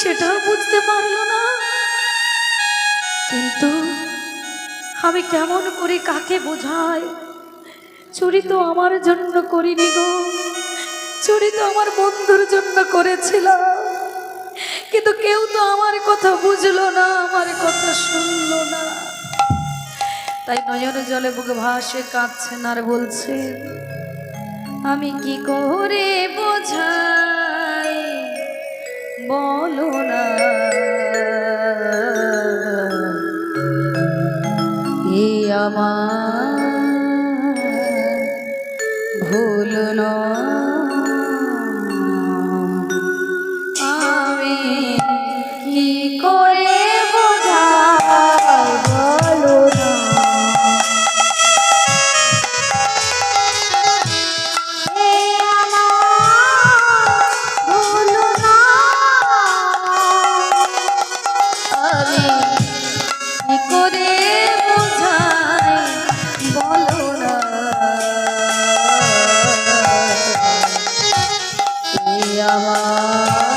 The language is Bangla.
সেটাও বুঝতে পারলো না। কিন্তু আমি কেমন করে কাকে বোঝাই? চুরি তো আমার জন্য করিনি গো, চুরি তো আমার বন্ধুর জন্য করেছিলাম। কিন্তু কেউ তো আমার কথা বুঝলো না, আমার কথা শুনলো না। তাই নয়ন জলে বুক ভাসে কাঁদছেন আর বলছেন, আমি কি করে বোঝাই বলো না, এ আমার ভুল নয়। আমি কি করে বোঝাই বলো না, এ আমার ভুল নয়। আমি কি করে বোঝাই বলো না, এ আমার